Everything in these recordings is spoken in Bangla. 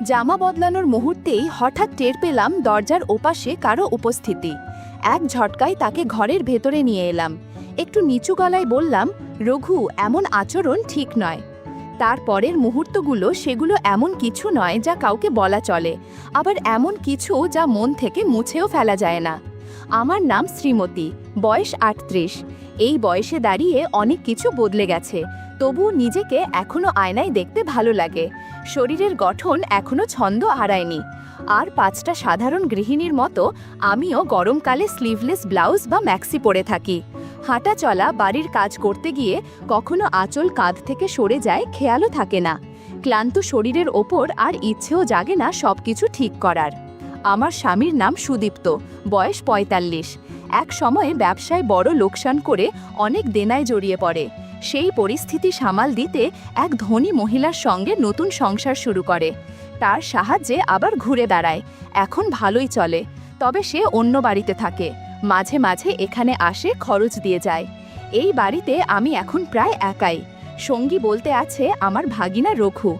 জামা বদলানোর মুহূর্তেই হঠাৎ টের পেলাম দরজার ওপাশে কারো উপস্থিতি। এক ঝটকায় তাকে ঘরের ভেতরে নিয়ে এলাম। একটু নিচু গলায় বললাম, রঘু, এমন আচরণ ঠিক নয়। তারপরের মুহূর্তগুলো সেগুলো এমন কিছু নয় যা কাউকে বলা চলে, আবার এমন কিছু যা মন থেকে মুছেও ফেলা যায় না। আমার নাম শ্রীমতী, বয়স ৩৮। এই বয়সে দাঁড়িয়ে অনেক কিছু বদলে গেছে, তবু নিজেকে এখনো আয়নায় দেখতে ভালো লাগে। শরীরের গঠন এখনো ছন্দ হারায়নি। আর ৫টা সাধারণ গৃহিণীর মতো আমিও গরমকালে স্লিভলেস ব্লাউজ বা ম্যাক্সি পরে থাকি। হাঁটা চলা, বাড়ির কাজ করতে গিয়ে কখনো আঁচল কাঁধ থেকে সরে যায়, খেয়ালও থাকে না। ক্লান্ত শরীরের ওপর আর ইচ্ছেও জাগে না সবকিছু ঠিক করার। আমার স্বামীর নাম সুদীপ্ত, বয়স ৪৫। এক সময়ে ব্যবসায় বড় লোকসান করে অনেক দেনায় জড়িয়ে পড়ে। সেই পরিস্থিতি সামাল দিতে এক ধনী মহিলার সঙ্গে নতুন সংসার শুরু করে। তার সাহায্যে আবার ঘুরে দাঁড়ায়। এখন ভালোই চলে, তবে সে অন্য বাড়িতে থাকে। মাঝে মাঝে এখানে আসে, খরচ দিয়ে যায়। এই বাড়িতে আমি এখন প্রায় একাই। সঙ্গী বলতে আছে আমার ভাগিনা রঘু।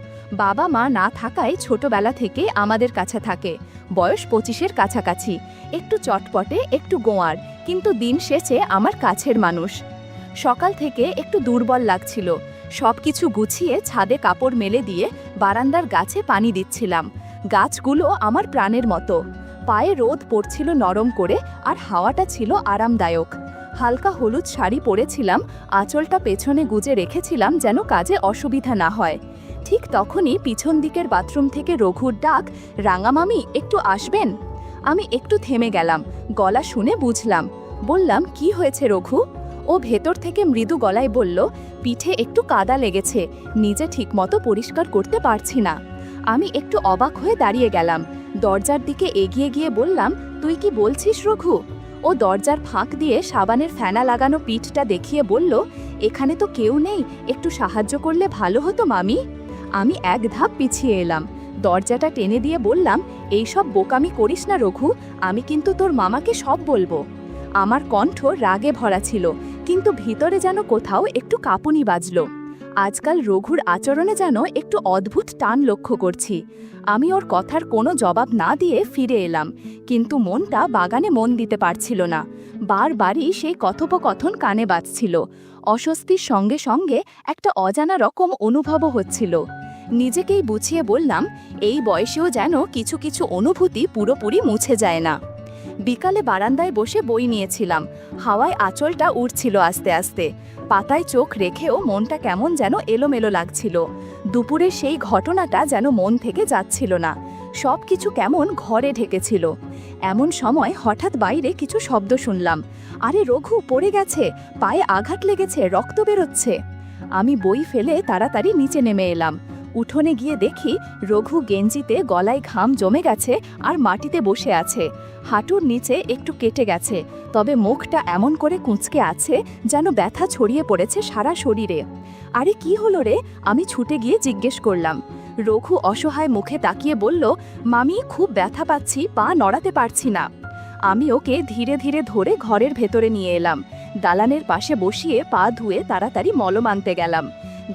বাবা মা না থাকায় ছোটবেলা থেকে আমাদের কাছে থাকে। বয়স ২৫-এর কাছাকাছি, একটু চটপটে, একটু গোঁয়ার, কিন্তু দিন শেষে আমার কাছের মানুষ। সকাল থেকে একটু দুর্বল লাগছিল। সবকিছু গুছিয়ে ছাদে কাপড় মেলে দিয়ে বারান্দার গাছে পানি দিচ্ছিলাম। গাছগুলো আমার প্রাণের মতো। পায়ে রোদ পড়ছিল নরম করে, আর হাওয়াটা ছিল আরামদায়ক। হালকা হলুদ শাড়ি পরেছিলাম, আঁচলটা পেছনে গুজে রেখেছিলাম যেন কাজে অসুবিধা না হয়। ঠিক তখনই পিছন দিকের বাথরুম থেকে রঘুর ডাক, রাঙামামি, একটু আসবেন? আমি একটু থেমে গেলাম। গলা শুনে বুঝলাম। বললাম, কি হয়েছে রঘু? ও ভেতর থেকে মৃদু গলায় বলল, পিঠে একটু কাদা লেগেছে, নিজে ঠিকমতো পরিষ্কার করতে পারছি না। আমি একটু অবাক হয়ে দাঁড়িয়ে গেলাম। দরজার দিকে এগিয়ে গিয়ে বললাম, তুই কি বলছিস রঘু? ও দরজার ফাঁক দিয়ে সাবানের ফেনা লাগানো পিঠটা দেখিয়ে বলল, এখানে তো কেউ নেই, একটু সাহায্য করলে ভালো হতো মামি। আমি এক ধাপ পিছিয়ে এলাম। দরজাটা টেনে দিয়ে বললাম, এইসব বোকামি করিস না রঘু, আমি কিন্তু তোর মামাকে সব বলবো। আমার কণ্ঠ রাগে ভরা ছিল, কিন্তু ভিতরে যেন কোথাও একটু কাঁপুনি বাজল। আজকাল রঘুর আচরণে যেন একটু অদ্ভুত টান লক্ষ্য করছি। আমি ওর কথার কোনো জবাব না দিয়ে ফিরে এলাম, কিন্তু মনটা বাগানে মন দিতে পারছিল না। বারবারই সেই কথোপকথন কানে বাজছিল। অস্বস্তির সঙ্গে সঙ্গে একটা অজানা রকম অনুভবও হচ্ছিল। নিজেকেই বুঝিয়ে বললাম, এই বয়সেও যেন কিছু কিছু অনুভূতি পুরোপুরি মুছে যায় না। বিকালে বারান্দায় বসে বই নিয়েছিলাম। হাওয়ায় আঁচলটা উড়ছিল আস্তে আস্তে। পাতায় চোখ রেখেও মনটা কেমন যেন এলোমেলো লাগছিল। দুপুরের সেই ঘটনাটা যেন মন থেকে যাচ্ছিল না। সব কিছু কেমন ঘরে ঢেকেছিল। এমন সময় হঠাৎ বাইরে কিছু শব্দ শুনলাম। আরে রঘু, পড়ে গেছে, পায়ে আঘাত লেগেছে, রক্ত বেরোচ্ছে। আমি বই ফেলে তাড়াতাড়ি নিচে নেমে এলাম। উঠোনে গিয়ে দেখি রঘু গেঞ্জিতে গলায় ঘাম জমে গেছে আর মাটিতে বসে আছে। হাঁটুর নিচে একটু কেটে গেছে, তবে মুখটা এমন করে কুঁচকে আছে যেন ব্যথা ছড়িয়ে পড়েছে সারা শরীরে। আরে কি হলো রে? আমি ছুটে গিয়ে জিজ্ঞেস করলাম। রঘু অসহায় মুখে তাকিয়ে বলল, মামি, খুব ব্যথা পাচ্ছি, পা নড়াতে পারছি না। আমি ওকে ধীরে ধীরে ধরে ঘরের ভেতরে নিয়ে এলাম। দালানের পাশে বসিয়ে পা ধুয়ে তাড়াতাড়ি মলম আনতে গেলাম।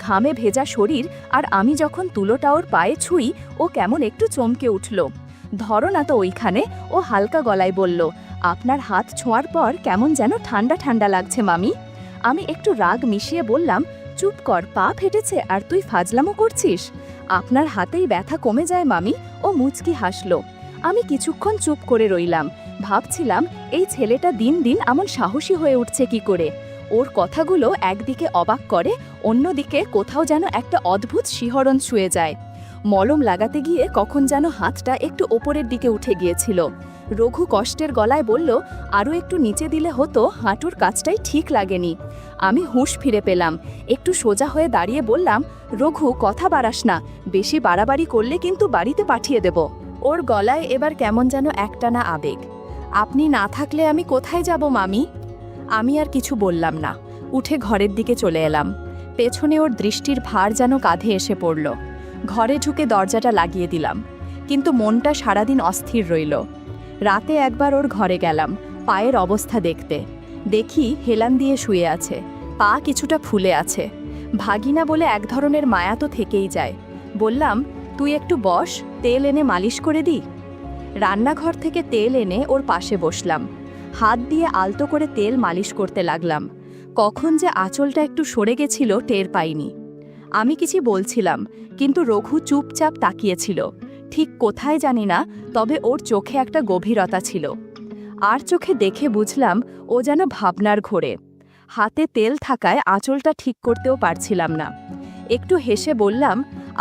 ঘামে ভেজা শরীর, আর আমি যখন তুলোটা ওর পায়ে ছুঁই, ও কেমন একটু চমকে উঠল। ধরো না তো ওইখানে, ও হালকা গলায় বলল, আপনার হাত ছোঁয়ার পর কেমন যেন ঠান্ডা ঠান্ডা লাগছে মামি। আমি একটু রাগ মিশিয়ে বললাম, চুপ কর, পা ফেটেছে আর তুই ফাজলামো করছিস? আপনার হাতেই ব্যথা কমে যায় মামি। ও মুচকি হাসল। আমি কিছুক্ষণ চুপ করে রইলাম। ভাবছিলাম, এই ছেলেটা দিন দিন এমন সাহসী হয়ে উঠছে কি করে। ওর কথাগুলো একদিকে অবাক করে, অন্যদিকে কোথাও যেন একটা অদ্ভুত শিহরণ ছুঁয়ে যায়। মলম লাগাতে গিয়ে কখন যেন হাতটা একটু ওপরের দিকে উঠে গিয়েছিল। রঘু কষ্টের গলায় বলল, আরও একটু নিচে দিলে হতো, হাঁটুর কাজটাই ঠিক লাগেনি। আমি হুঁশ ফিরে পেলাম। একটু সোজা হয়ে দাঁড়িয়ে বললাম, রঘু, কথা বাড়াস না, বেশি বাড়াবাড়ি করলে কিন্তু বাড়িতে পাঠিয়ে দেব। ওর গলায় এবার কেমন যেন একটানা আবেগ। আপনি না থাকলে আমি কোথায় যাব মামি? আমি আর কিছু বললাম না, উঠে ঘরের দিকে চলে এলাম। পেছনে ওর দৃষ্টির ভার যেন কাঁধে এসে পড়ল। ঘরে ঢুকে দরজাটা লাগিয়ে দিলাম, কিন্তু মনটা সারাদিন অস্থির রইল। রাতে একবার ওর ঘরে গেলাম পায়ের অবস্থা দেখতে। দেখি হেলান দিয়ে শুয়ে আছে, পা কিছুটা ফুলে আছে। ভাগিনা বলে এক ধরনের মায়া তো থেকেই যায়। বললাম, তুই একটু বস, তেল এনে মালিশ করে দি। রান্নাঘর থেকে তেল এনে ওর পাশে বসলাম। হাত দিয়ে আলতো করে তেল মালিশ করতে লাগলাম। কখন যে আঁচলটা একটু সরে গেছিল টের পাইনি। আমি কিছু বলছিলাম, কিন্তু রঘু চুপচাপ তাকিয়েছিল। ঠিক কোথায় জানি না, তবে ওর চোখে একটা গভীরতা ছিল। আর চোখে দেখে বুঝলাম ও যেন ভাবনার ঘোরে। হাতে তেল থাকায় আঁচলটা ঠিক করতেও পারছিলাম না। একটু হেসে বললাম,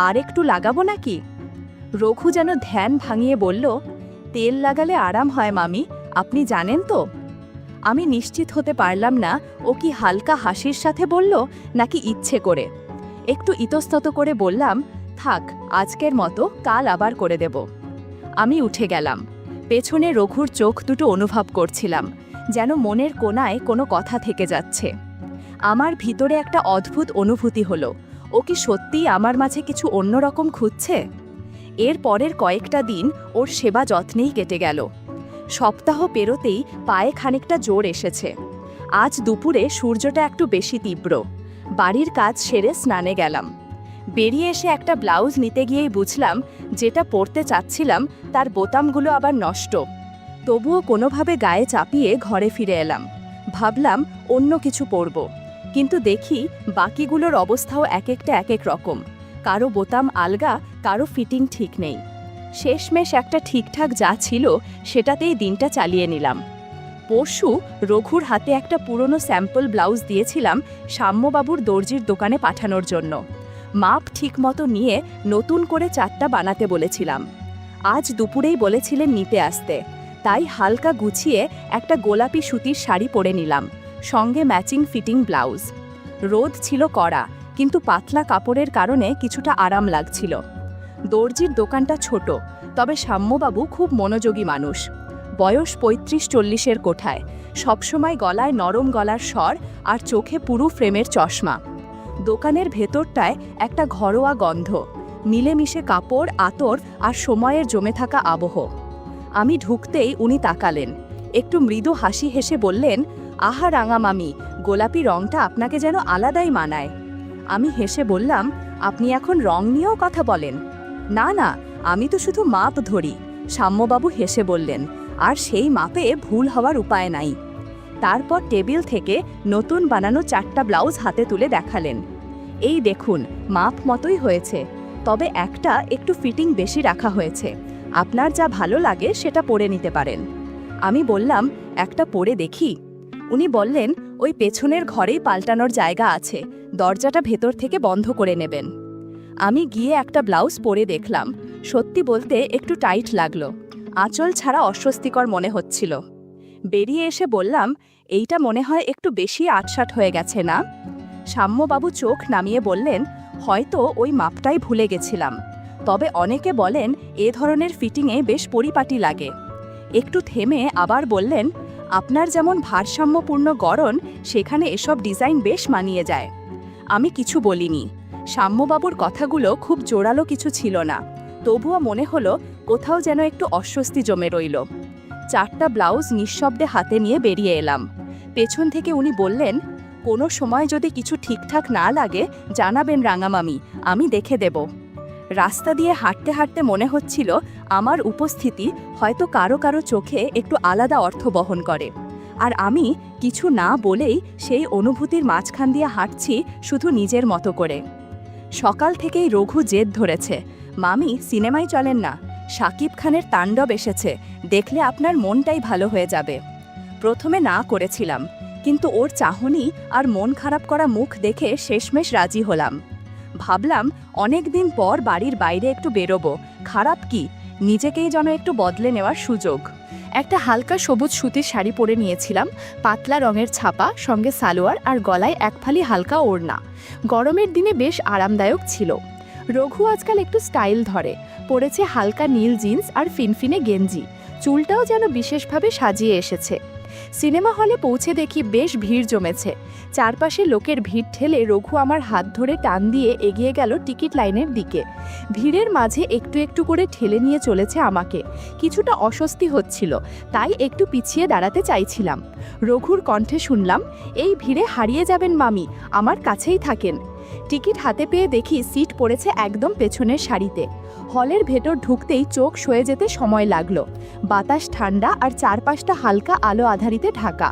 আর একটু লাগাবো নাকি? রঘু যেন ধ্যান ভাঙিয়ে বলল, তেল লাগালে আরাম হয় মামি, আপনি জানেন তো। আমি নিশ্চিত হতে পারলাম না ও কি হালকা হাসির সাথে বলল নাকি ইচ্ছে করে। একটু ইতস্তত করে বললাম, থাক, আজকের মতো কাল আবার করে দেব। আমি উঠে গেলাম। পেছনে রঘুর চোখ দুটো অনুভব করছিলাম, যেন মনের কোণায় কোনো কথা থেকে যাচ্ছে। আমার ভিতরে একটা অদ্ভুত অনুভূতি হলো, ও কি সত্যিই আমার মাঝে কিছু অন্যরকম খুঁজছে? এর পরের কয়েকটা দিন ওর সেবা যত্নেই কেটে গেল। সপ্তাহ পেরোতেই পায়ে খানিকটা জোর এসেছে। আজ দুপুরে সূর্যটা একটু বেশি তীব্র। বাড়ির কাজ সেরে স্নানে গেলাম। বেরিয়ে এসে একটা ব্লাউজ নিতে গিয়েই বুঝলাম যেটা পরতে চাচ্ছিলাম তার বোতামগুলো আবার নষ্ট। তবুও কোনোভাবে গায়ে চাপিয়ে ঘরে ফিরে এলাম। ভাবলাম অন্য কিছু পরব, কিন্তু দেখি বাকিগুলোর অবস্থাও এক এক রকম। কারো বোতাম আলগা, কারো ফিটিং ঠিক নেই। শেষমেশ একটা ঠিকঠাক যা ছিল সেটাতেই দিনটা চালিয়ে নিলাম। পরশু রঘুর হাতে একটা পুরনো স্যাম্পল ব্লাউজ দিয়েছিলাম সাম্যবাবুর দর্জির দোকানে পাঠানোর জন্য। মাপ ঠিকমতো নিয়ে নতুন করে 4টা বানাতে বলেছিলাম। আজ দুপুরেই বলেছিলেন নিতে আসতে, তাই হালকা গুছিয়ে একটা গোলাপি সুতির শাড়ি পরে নিলাম, সঙ্গে ম্যাচিং ফিটিং ব্লাউজ। রোদ ছিল কড়া, কিন্তু পাতলা কাপড়ের কারণে কিছুটা আরাম লাগছিল। দর্জির দোকানটা ছোট, তবে সাম্যবাবু খুব মনোযোগী মানুষ। বয়স 35-40-এর কোঠায়, সবসময় গলায় নরম গলার স্বর আর চোখে পুরু ফ্রেমের চশমা। দোকানের ভেতরটায় একটা ঘরোয়া গন্ধ, মিলেমিশে কাপড়, আতর আর সময়ের জমে থাকা আবহ। আমি ঢুকতেই উনি তাকালেন, একটু মৃদু হাসি হেসে বললেন, আহা রাঙা মামি, গোলাপি রংটা আপনাকে যেন আলাদাই মানায়। আমি হেসে বললাম, আপনি এখন রং নিয়েও কথা বলেন? না না, আমি তো শুধু মাপ ধরি। সাম্যবাবু হেসে বললেন, আর সেই মাপে ভুল হওয়ার উপায় নাই। তারপর টেবিল থেকে নতুন বানানো 4টা ব্লাউজ হাতে তুলে দেখালেন। এই দেখুন, মাপ মতোই হয়েছে, তবে একটা একটু ফিটিং বেশি রাখা হয়েছে। আপনার যা ভালো লাগে সেটা পরে নিতে পারেন। আমি বললাম, একটা পরে দেখি। উনি বললেন, ওই পেছনের ঘরেই পাল্টানোর জায়গা আছে, দরজাটা ভেতর থেকে বন্ধ করে নেবেন। আমি গিয়ে একটা ব্লাউজ পরে দেখলাম। সত্যি বলতে একটু টাইট লাগলো, আঁচল ছাড়া অস্বস্তিকর মনে হচ্ছিল। বেরিয়ে এসে বললাম, এইটা মনে হয় একটু বেশি আটসাট হয়ে গেছে না? সাম্যবাবু চোখ নামিয়ে বললেন, হয়তো ওই মাপটাই ভুলে গেছিলাম, তবে অনেকে বলেন এ ধরনের ফিটিংয়ে বেশ পরিপাটি লাগে। একটু থেমে আবার বললেন, আপনার যেমন ভারসাম্যপূর্ণ গড়ন, সেখানে এসব ডিজাইন বেশ মানিয়ে যায়। আমি কিছু বলিনি। সাম্যবাবুর কথাগুলো খুব জোরালো কিছু ছিল না, তবুও মনে হলো কোথাও যেন একটু অস্বস্তি জমে রইল। 4টা ব্লাউজ নিঃশব্দে হাতে নিয়ে বেরিয়ে এলাম। পেছন থেকে উনি বললেন, কোনো সময় যদি কিছু ঠিকঠাক না লাগে জানাবেন রাঙামামি, আমি দেখে দেব। রাস্তা দিয়ে হাঁটতে হাঁটতে মনে হচ্ছিল আমার উপস্থিতি হয়তো কারো কারো চোখে একটু আলাদা অর্থ বহন করে, আর আমি কিছু না বলেই সেই অনুভূতির মাঝখান দিয়ে হাঁটছি শুধু নিজের মতো করে। সকাল থেকেই রঘু জেদ ধরেছে, মামি সিনেমায় চলেন না, শাকিব খানের তাণ্ডব এসেছে, দেখলে আপনার মনটাই ভালো হয়ে যাবে। প্রথমে না করেছিলাম, কিন্তু ওর চাহনি আর মন খারাপ করা মুখ দেখে শেষমেশ রাজি হলাম। ভাবলাম অনেক দিন পর বাড়ির বাইরে একটু বেরোবো, খারাপ কি, নিজেকেই যেন একটু বদলে নেওয়ার সুযোগ। একটা হালকা সবুজ সুতির শাড়ি পরে নিয়েছিলাম, পাতলা রঙের ছাপা, সঙ্গে সালোয়ার আর গলায় এক ফালি হালকা ওড়না। গরমের দিনে বেশ আরামদায়ক ছিল। রঘু আজকাল একটু স্টাইল ধরে, পরেছে হালকা নীল জিন্স আর ফিনফিনে গেঞ্জি, চুলটাও যেন বিশেষভাবে সাজিয়ে এসেছে। সিনেমা হলে পৌঁছে দেখি বেশ ভিড় জমেছে। চারপাশে লোকের ভিড় ঠেলে রঘু আমার হাত ধরে টান দিয়ে এগিয়ে গেল টিকিট লাইনের দিকে। ভিড়ের মাঝে একটু একটু করে ঠেলে নিয়ে চলেছে আমাকে। কিছুটা অস্বস্তি হচ্ছিল, তাই একটু পিছিয়ে দাঁড়াতে চাইছিলাম। রঘুর কণ্ঠে শুনলাম, এই ভিড়ে হারিয়ে যাবেন মামি, আমার কাছেই থাকেন। টিকিট হাতে পেয়ে দেখি সিট পড়েছে একদম পেছনের সারিতে। হলের ভেতর ঢুকতেই চোখ সয়ে যেতে সময় লাগলো। বাতাস ঠান্ডা আর চারপাশটা হালকা আলো আধারিতে ঢাকা।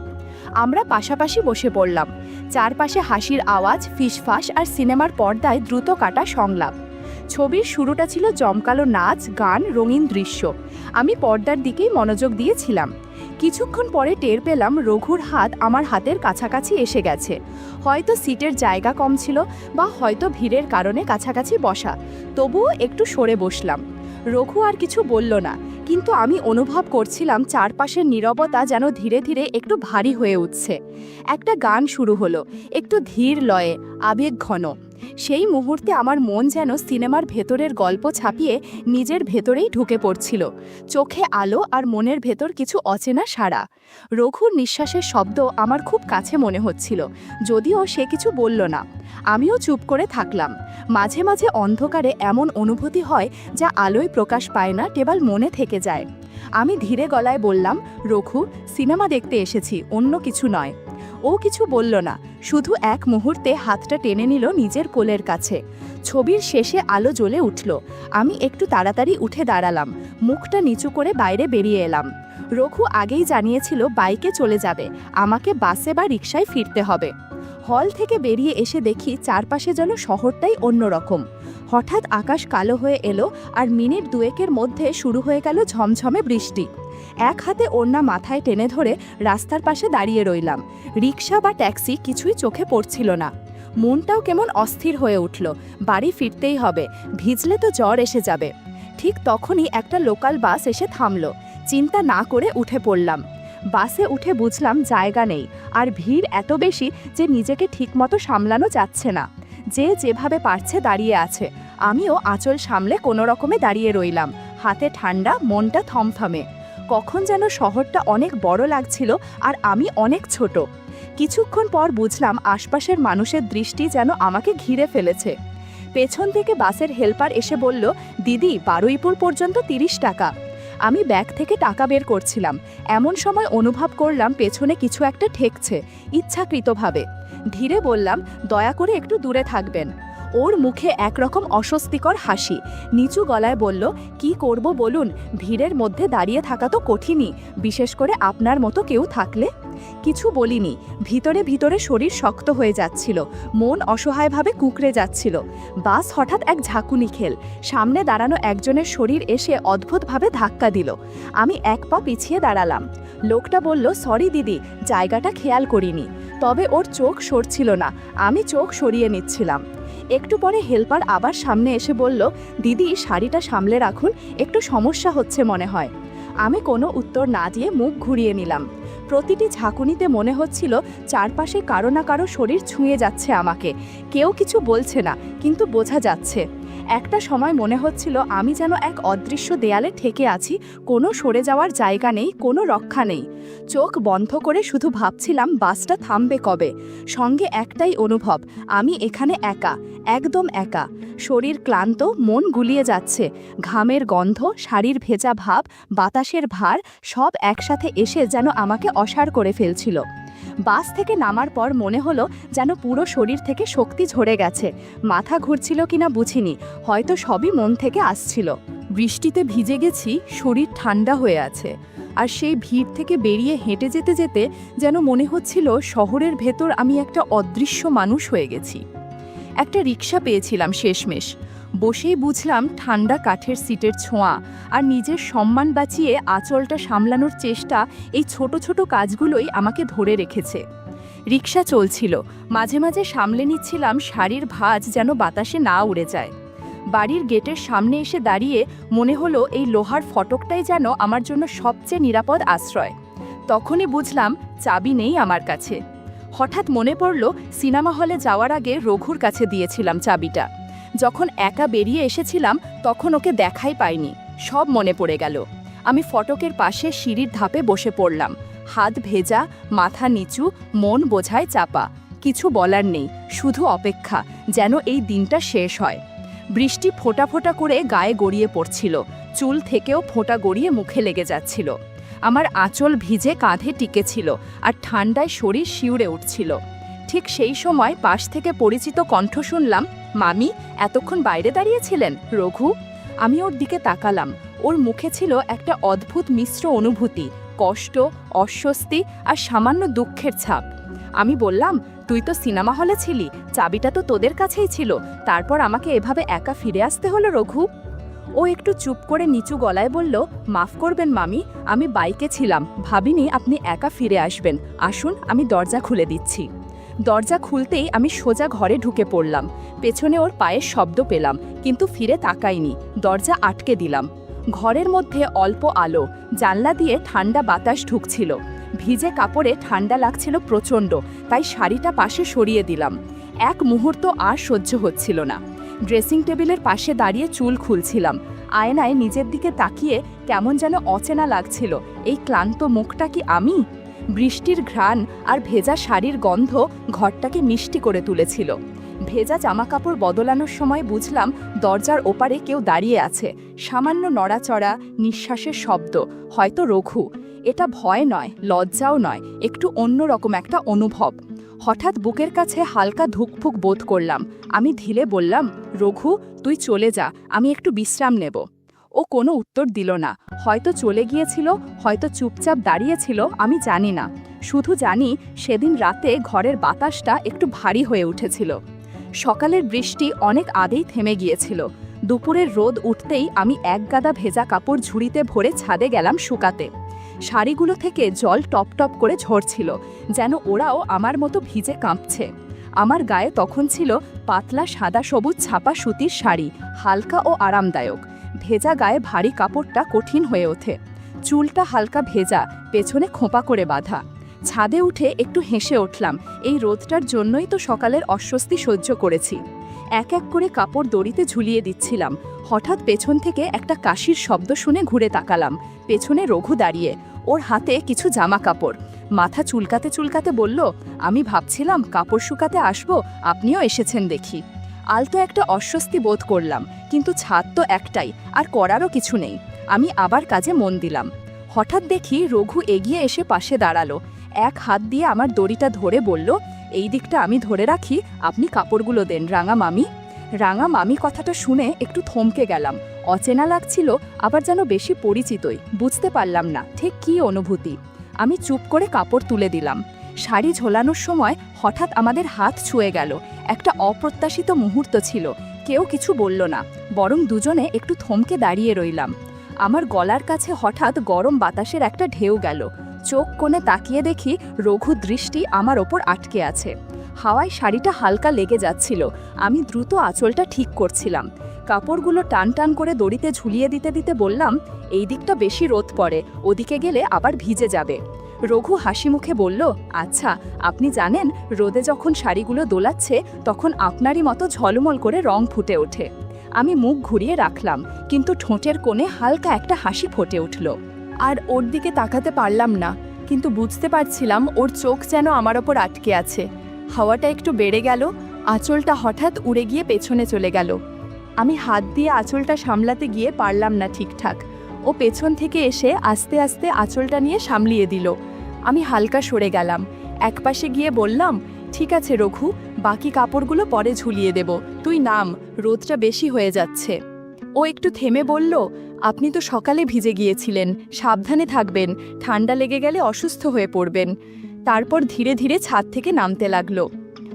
আমরা পাশাপাশি বসে পড়লাম। চারপাশে হাসির আওয়াজ, ফিসফাস আর সিনেমার পর্দায় দ্রুত কাটা সংলাপ। ছবির শুরুটা ছিল জমকালো নাচ, গান, রঙিন দৃশ্য। আমি পর্দার দিকেই মনোযোগ দিয়েছিলাম। কিছুক্ষণ পরে টের পেলাম রঘুর হাত আমার হাতের কাছাকাছি এসে গেছে। হয়তো সিটের জায়গা কম ছিল বা হয়তো ভিড়ের কারণে কাছাকাছি বসা, তবুও একটু সরে বসলাম। রঘু আর কিছু বলল না, কিন্তু আমি অনুভব করছিলাম চারপাশের নীরবতা যেন ধীরে ধীরে একটু ভারী হয়ে উঠছে। একটা গান শুরু হলো, একটু ধীর লয়ে, আবেগ ঘন। সেই মুহূর্তে আমার মন যেন সিনেমার ভেতরের গল্প ছাপিয়ে নিজের ভেতরেই ঢুকে পড়ছিল। চোখে আলো আর মনের ভেতর কিছু অচেনা সাড়া। রঘুর নিঃশ্বাসের শব্দ আমার খুব কাছে মনে হচ্ছিল, যদিও সে কিছু বলল না। আমিও চুপ করে থাকলাম। মাঝে মাঝে অন্ধকারে এমন অনুভূতি হয় যা আলোয় প্রকাশ পায় না, কেবল মনে থেকে যায়। আমি ধীরে গলায় বললাম, রঘু, সিনেমা দেখতে এসেছি, অন্য কিছু নয়। ও কিছু বলল না, শুধু এক মুহূর্তে হাতটা টেনে নিল নিজের কোলের কাছে। ছবির শেষে আলো জ্বলে উঠল। আমি একটু তাড়াতাড়ি উঠে দাঁড়ালাম, মুখটা নিচু করে বাইরে বেরিয়ে এলাম। রঘু আগেই জানিয়েছিল বাইকে চলে যাবে, আমাকে বাসে বা রিকশায় ফিরতে হবে। হল থেকে বেরিয়ে এসে দেখি চারপাশে যেন শহরটাই অন্যরকম। হঠাৎ আকাশ কালো হয়ে এলো আর মিনিট দুয়েকের মধ্যে শুরু হয়ে গেল ঝমঝমে বৃষ্টি। এক হাতে ওড়না মাথায় টেনে ধরে রাস্তার পাশে দাঁড়িয়ে রইলাম। রিকশা বা ট্যাক্সি কিছুই চোখে পড়ছিল না। মনটাও কেমন অস্থির হয়ে উঠল। বাড়ি ফিরতেই হবে, ভিজলে তো জ্বর এসে যাবে। ঠিক তখনই একটা লোকাল বাস এসে থামল। চিন্তা না করে উঠে পড়লাম। বাসে উঠে বুঝলাম জায়গা নেই, আর ভিড় এত বেশি যে নিজেকে ঠিকমতো সামলানো যাচ্ছে না। যে যেভাবে পারছে দাঁড়িয়ে আছে। আমিও আঁচল সামলে কোনো রকমে দাঁড়িয়ে রইলাম, হাতে ঠান্ডা, মনটা থমথমে। কখন যেন শহরটা অনেক বড় লাগছিল আর আমি অনেক ছোট। কিছুক্ষণ পর বুঝলাম আশপাশের মানুষের দৃষ্টি যেন আমাকে ঘিরে ফেলেছে। পেছন থেকে বাসের হেল্পার এসে বলল, দিদি, বারুইপুর পর্যন্ত 30 টাকা। আমি ব্যাগ থেকে টাকা বের করছিলাম। এমন সময় অনুভব করলাম পেছনে কিছু একটা ঠেকছে, ইচ্ছাকৃতভাবে। ধীরে বললাম, দয়া করে একটু দূরে থাকবেন। ওর মুখে একরকম অস্বস্তিকর হাসি। নিচু গলায় বলল, কি করব বলুন, ভিড়ের মধ্যে দাঁড়িয়ে থাকা তো কঠিনই, বিশেষ করে আপনার মতো কেউ থাকলে। কিছু বলিনি। ভিতরে ভিতরে শরীর শক্ত হয়ে যাচ্ছিল, মন অসহায়ভাবে কুঁকড়ে যাচ্ছিল। বাস হঠাৎ এক ঝাঁকুনি খেল। সামনে দাঁড়ানো একজনের শরীর এসে অদ্ভুতভাবে ধাক্কা দিল। আমি এক পা পিছিয়ে দাঁড়ালাম। লোকটা বলল, সরি দিদি, জায়গাটা খেয়াল করিনি। তবে ওর চোখ সরছিল না, আমি চোখ সরিয়ে নিচ্ছিলাম। একটু পরে হেল্পার আবার সামনে এসে বলল, দিদি, শাড়িটা সামলে রাখুন, একটু সমস্যা হচ্ছে মনে হয়। আমি কোনো উত্তর না দিয়ে মুখ ঘুরিয়ে নিলাম। প্রতিটি ঝাঁকুনিতে মনে হচ্ছিল চারপাশে কারো না কারো শরীর ছুঁয়ে যাচ্ছে আমাকে। কেউ কিছু বলছে না, কিন্তু বোঝা যাচ্ছে। একটা সময় মনে হচ্ছিল আমি যেন এক অদৃশ্য দেয়ালে ঠেকে আছি, কোনো সরে যাওয়ার জায়গা নেই, কোনো রক্ষা নেই। চোখ বন্ধ করে শুধু ভাবছিলাম বাসটা থামবে কবে। সঙ্গে একটাই অনুভব, আমি এখানে একা, একদম একা। শরীর ক্লান্ত, মন গুলিয়ে যাচ্ছে। ঘামের গন্ধ, শাড়ির ভেজা ভাব, বাতাসের ভার সব একসাথে এসে যেন আমাকে অসাড় করে ফেলছিল। বাস থেকে নামার পর মনে হলো যেন পুরো শরীর থেকে শক্তি ঝরে গেছে। মাথা ঘুরছিল কিনা বুঝিনি, হয়তো সবই মন থেকে আসছিল। বৃষ্টিতে ভিজে গেছি, শরীর ঠান্ডা হয়ে আছে। আর সেই ভিড় থেকে বেরিয়ে হেঁটে যেতে যেতে যেন মনে হচ্ছিল শহরের ভেতর আমি একটা অদৃশ্য মানুষ হয়ে গেছি। একটা রিকশা পেয়েছিলাম শেষমেশ। বসেই বুঝলাম ঠান্ডা কাঠের সিটের ছোঁয়া আর নিজের সম্মান বাঁচিয়ে আঁচলটা সামলানোর চেষ্টা, এই ছোট ছোট কাজগুলোই আমাকে ধরে রেখেছে। রিকশা চলছিল, মাঝে মাঝে সামলে নিচ্ছিলাম শাড়ির ভাঁজ যেন বাতাসে না উড়ে যায়। বাড়ির গেটের সামনে এসে দাঁড়িয়ে মনে হলো এই লোহার ফটকটাই যেন আমার জন্য সবচেয়ে নিরাপদ আশ্রয়। তখনই বুঝলাম চাবি নেই আমার কাছে। হঠাৎ মনে পড়ল সিনেমা হলে যাওয়ার আগে রঘুর কাছে দিয়েছিলাম চাবিটা। যখন একা বেরিয়ে এসেছিলাম তখন ওকে দেখাই পাইনি। সব মনে পড়ে গেল। আমি ফটকের পাশে সিঁড়ির ধাপে বসে পড়লাম। হাত ভেজা, মাথা নিচু, মন বোঝায় চাপা। কিছু বলার নেই, শুধু অপেক্ষা যেন এই দিনটা শেষ হয়। বৃষ্টি ফোঁটা ফোঁটা করে গায়ে গড়িয়ে পড়ছিল। চুল থেকেও ফোঁটা গড়িয়ে মুখে লেগে যাচ্ছিল। আমার আঁচল ভিজে কাঁধে টিকেছিল আর ঠান্ডায় শরীর শিউরে উঠছিল। ঠিক সেই সময় পাশ থেকে পরিচিত কণ্ঠ শুনলাম, মামি এতক্ষণ বাইরে দাঁড়িয়েছিলেন রঘু। আমি ওর দিকে তাকালাম। ওর মুখে ছিল একটা অদ্ভুত মিশ্র অনুভূতি, কষ্ট, অস্বস্তি আর সামান্য দুঃখের ছাপ। আমি বললাম, তুই তো সিনেমা হলে ছিলি, চাবিটা তো তোদের কাছেই ছিল, তারপর আমাকে এভাবে একা ফিরে আসতে হলো রঘু। ও একটু চুপ করে নিচু গলায় বলল, মাফ করবেন মামি, আমি বাইকে ছিলাম, ভাবিনি আপনি একা ফিরে আসবেন। আসুন, আমি দরজা খুলে দিচ্ছি। দরজা খুলতেই আমি সোজা ঘরে ঢুকে পড়লাম। পেছনে ওর পায়ের শব্দ পেলাম, কিন্তু ফিরে তাকাইনি, দরজা আটকে দিলাম। ঘরের মধ্যে অল্প আলো, জানলা দিয়ে ঠান্ডা বাতাস ঢুকছিল। ভিজে কাপড়ে ঠান্ডা লাগছিল প্রচণ্ড, তাই শাড়িটা পাশে সরিয়ে দিলাম। এক মুহূর্ত আর সহ্য হচ্ছিল না। ড্রেসিং টেবিলের পাশে দাঁড়িয়ে চুল খুলছিলাম। আয়নায় নিজের দিকে তাকিয়ে কেমন যেন অচেনা লাগছিল। এই ক্লান্ত মুখটা কি আমি? বৃষ্টির ঘ্রাণ আর ভেজা শাড়ির গন্ধ ঘরটাকে মিষ্টি করে তুলেছিল। ভেজা জামাকাপড় বদলানোর সময় বুঝলাম দরজার ওপারে কেউ দাঁড়িয়ে আছে। সামান্য নড়াচড়া, নিঃশ্বাসের শব্দ, হয়তো রঘু। এটা ভয় নয়, লজ্জাও নয়, একটু অন্যরকম একটা অনুভব। হঠাৎ বুকের কাছে হালকা ধুকফুক বোধ করলাম। আমি ধীরে বললাম, রঘু তুই চলে যা, আমি একটু বিশ্রাম নেব। ও কোনো উত্তর দিল না। হয়তো চলে গিয়েছিল, হয়তো চুপচাপ দাঁড়িয়েছিল, আমি জানি না। শুধু জানি সেদিন রাতে ঘরের বাতাসটা একটু ভারী হয়ে উঠেছিল। সকালের বৃষ্টি অনেক আগেই থেমে গিয়েছিল। দুপুরের রোদ উঠতেই আমি এক গাদা ভেজা কাপড় ঝুড়িতে ভরে ছাদে গেলাম শুকাতে। শাড়িগুলো থেকে জল টপ টপ করে ঝরছিল, যেন ওরাও আমার মতো ভিজে কাঁপছে। আমার গায়ে তখন ছিল পাতলা সাদা সবুজ ছাপা সুতির শাড়ি, হালকা ও আরামদায়ক। ভেজা গায়ে ভারী কাপড়টা কঠিন হয়ে ওঠে। চুলটা হালকা ভেজা, পেছনে খোঁপা করে বাঁধা। ছাদে উঠে একটু হেসে উঠলাম। এই রোদটার জন্যই তো সকালের অস্বস্তি সহ্য করেছি। এক এক করে কাপড় দড়িতে ঝুলিয়ে দিচ্ছিলাম। হঠাৎ পেছন থেকে একটা কাশির শব্দ শুনে ঘুরে তাকালাম। পেছনে রঘু দাঁড়িয়ে, ওর হাতে কিছু জামা কাপড়। মাথা চুলকাতে চুলকাতে বলল, আমি ভাবছিলাম কাপড় শুকাতে আসবো, আপনিও এসেছেন দেখি। আলতো একটা অস্বস্তি বোধ করলাম, কিন্তু ছাদ তো একটাই, আর করারও কিছু নেই। আমি আবার কাজে মন দিলাম। হঠাৎ দেখি রঘু এগিয়ে এসে পাশে দাঁড়ালো। এক হাত দিয়ে আমার দড়িটা ধরে বলল, এই দিকটা আমি ধরে রাখি, আপনি কাপড়গুলো দেন রাঙা মামি। রাঙা মামি কথাটা শুনে একটু থমকে গেলাম। অচেনা লাগছিল, আবার যেন বেশি পরিচিতই। বুঝতে পারলাম না ঠিক কী অনুভূতি। আমি চুপ করে কাপড় তুলে দিলাম। শাড়ি ঝোলানোর সময় হঠাৎ আমাদের হাত ছুঁয়ে গেল। একটা অপ্রত্যাশিত মুহূর্ত ছিল। কেউ কিছু বলল না, বরং দুজনে একটু থমকে দাঁড়িয়ে রইলাম। আমার গলার কাছে হঠাৎ গরম বাতাসের একটা ঢেউ গেল। চোখ কোণে তাকিয়ে দেখি রঘু দৃষ্টি আমার ওপর আটকে আছে। হাওয়ায় শাড়িটা হালকা লেগে যাচ্ছিল। আমি দ্রুত আঁচলটা ঠিক করছিলাম। কাপড়গুলো টান টান করে দড়িতে ঝুলিয়ে দিতে দিতে বললাম, এই দিকটা বেশি রোদ পড়ে, ওদিকে গেলে আবার ভিজে যাবে। রঘু হাসি মুখে বলল, আচ্ছা, আপনি জানেন রোদে যখন শাড়িগুলো দোলাচ্ছে তখন আপনারই মতো ঝলমল করে রং ফুটে ওঠে। আমি মুখ ঘুরিয়ে রাখলাম, কিন্তু ঠোঁটের কোণে হালকা একটা হাসি ফুটে উঠল। আর ওর দিকে তাকাতে পারলাম না, কিন্তু বুঝতে পারছিলাম ওর চোখ যেন আমার ওপর আটকে আছে। হাওয়াটা একটু বেড়ে গেল, আঁচলটা হঠাৎ উড়ে গিয়ে পেছনে চলে গেল। আমি হাত দিয়ে আঁচলটা সামলাতে গিয়ে পারলাম না ঠিকঠাক। ও পেছন থেকে এসে আস্তে আস্তে আঁচলটা নিয়ে সামলিয়ে দিল। আমি হালকা সরে গেলাম। একপাশে গিয়ে বললাম, ঠিক আছে রঘু, বাকি কাপড়গুলো পরে ঝুলিয়ে দেব, তুই নাম, রোদটা বেশি হয়ে যাচ্ছে। ও একটু থেমে বলল, আপনি তো সকালে ভিজে গিয়েছিলেন, সাবধানে থাকবেন, ঠান্ডা লেগে গেলে অসুস্থ হয়ে পড়বেন। তারপর ধীরে ধীরে ছাদ থেকে নামতে লাগলো।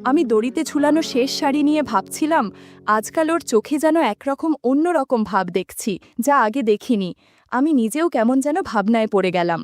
আমি দড়িতে ঝুলানো শেষ শাড়ি নিয়ে ভাবছিলাম, আজকাল ওর চোখে যেন একরকম অন্যরকম ভাব দেখছি, যা আগে দেখিনি। আমি নিজেও কেমন যেন ভাবনায় পড়ে গেলাম।